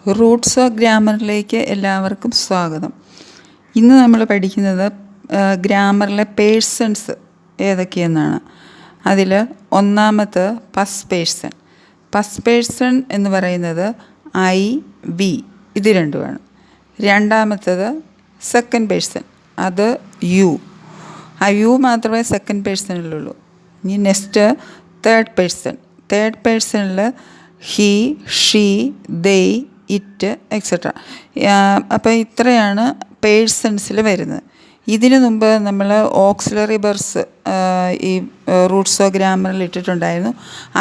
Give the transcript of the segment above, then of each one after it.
Roots of ഗ്രാമറിലേക്ക് എല്ലാവർക്കും സ്വാഗതം. ഇന്ന് നമ്മൾ പഠിക്കുന്നത് ഗ്രാമറിലെ പേഴ്സൺസ് ഏതൊക്കെയെന്നാണ്. അതിൽ ഒന്നാമത്തെ ഫസ്റ്റ് പേഴ്സൺ. ഫസ്റ്റ് പേഴ്സൺ എന്ന് പറയുന്നത് ഐ, വി ഇത് രണ്ടുമാണ്. രണ്ടാമത്തേത് സെക്കൻഡ് പേഴ്സൺ, അത് യു. ആ യു മാത്രമേ സെക്കൻഡ് പേഴ്സണിലുള്ളൂ. ഇനി നെക്സ്റ്റ് തേർഡ് പേഴ്സൺ. തേർഡ് പേഴ്സണിൽ he, she, they, it et cetera. അപ്പോൾ ഇത്രയാണ് പേഴ്സൺസിൽ വരുന്നത്. ഇതിനു മുമ്പ് നമ്മൾ ഓക്സിലറി ബർബ്സ് ഈ റൂട്ട്സ് ഓഫ് ഗ്രാമറിൽ ഇട്ടിട്ടുണ്ടായിരുന്നു.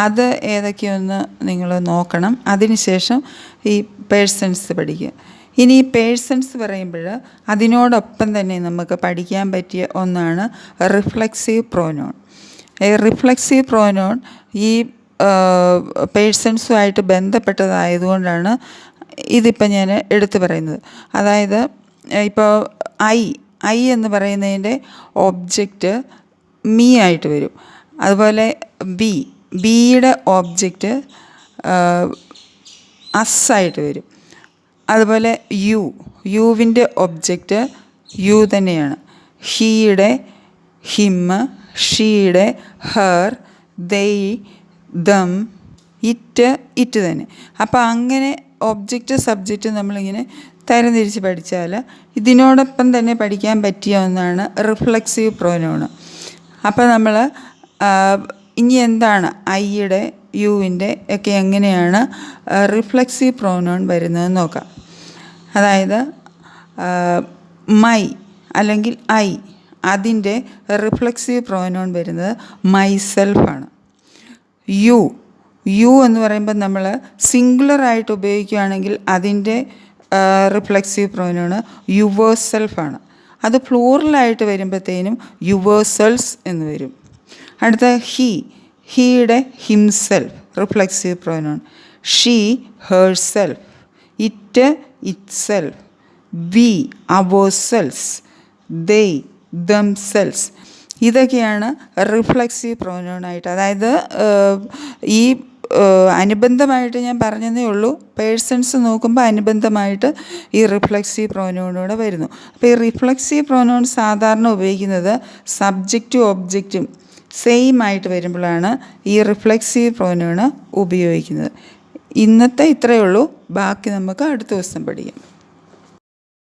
അത് ഏതൊക്കെയൊന്ന് നിങ്ങൾ നോക്കണം. അതിനുശേഷം ഈ പേഴ്സൺസ് പഠിക്കുക. ഇനി ഈ പേഴ്സൺസ് പറയുമ്പോൾ അതിനോടൊപ്പം തന്നെ നമുക്ക് പഠിക്കാൻ പറ്റിയ ഒന്നാണ് റിഫ്ലെക്സീവ് പ്രോനൗൺ. റിഫ്ലെക്സീവ് പ്രോനൗൺ ഈ പേഴ്സൺസുമായിട്ട് ബന്ധപ്പെട്ടതായതുകൊണ്ടാണ് ഇതിപ്പോൾ ഞാൻ എടുത്തു പറയുന്നത്. അതായത് ഇപ്പോൾ ഐ എന്ന് പറയുന്നതിൻ്റെ ഒബ്ജക്റ്റ് മീ ആയിട്ട് വരും. അതുപോലെ ബിയുടെ ഒബ്ജക്റ്റ് അസ്സായിട്ട് വരും. അതുപോലെ യുവിൻ്റെ ഒബ്ജക്റ്റ് യു തന്നെയാണ്. ഹീയുടെ ഹിം, ഷീയുടെ ഹർ, ദൈ, ദം, ഇറ്റ് തന്നെ. അപ്പോൾ അങ്ങനെ ഒബ്ജക്റ്റ് സബ്ജക്റ്റ് നമ്മളിങ്ങനെ തരംതിരിച്ച് പഠിച്ചാൽ ഇതിനോടൊപ്പം തന്നെ പഠിക്കാൻ പറ്റിയ ഒന്നാണ് റിഫ്ലെക്സീവ് പ്രോനൗൺ. അപ്പോൾ നമ്മൾ ഇനി എന്താണ് ഐയുടെ യുവിൻ്റെ ഒക്കെ എങ്ങനെയാണ് റിഫ്ലെക്സീവ് പ്രോനൗൺ വരുന്നതെന്ന് നോക്കാം. അതായത് മൈ അല്ലെങ്കിൽ ഐ, അതിൻ്റെ റിഫ്ലെക്സീവ് പ്രോനൗൺ വരുന്നത് മൈസെൽഫാണ്. യു എന്ന് പറയുമ്പോൾ നമ്മൾ സിംഗുലറായിട്ട് ഉപയോഗിക്കുകയാണെങ്കിൽ അതിൻ്റെ റിഫ്ലെക്സീവ് പ്രോനൗൺ യുവേഴ്സെൽഫാണ്. അത് പ്ലൂറലായിട്ട് വരുമ്പോഴത്തേനും യുവേഴ്സെൽസ് എന്ന് വരും. അടുത്ത ഹീയുടെ himself reflexive pronoun. She herself, it itself, we ourselves, they themselves. ഇതൊക്കെയാണ് റിഫ്ലെക്സീവ് പ്രോനൗണായിട്ട്. അതായത് ഈ അനുബന്ധമായിട്ട് ഞാൻ പറഞ്ഞതേ ഉള്ളൂ. പേഴ്സൺസ് നോക്കുമ്പോൾ അനുബന്ധമായിട്ട് ഈ റിഫ്ലെക്സീവ് പ്രോനൗണൂടെ വരുന്നു. അപ്പോൾ ഈ റിഫ്ലെക്സീവ് പ്രോനൗൺ സാധാരണ ഉപയോഗിക്കുന്നത് സബ്ജക്റ്റും ഒബ്ജക്റ്റും സെയിം ആയിട്ട് വരുമ്പോഴാണ് ഈ റിഫ്ലെക്സീവ് പ്രോനൗൺ ഉപയോഗിക്കുന്നത്. ഇന്നത്തെ ഇത്രയേ ഉള്ളൂ. ബാക്കി നമുക്ക് അടുത്ത ദിവസം പഠിക്കാം.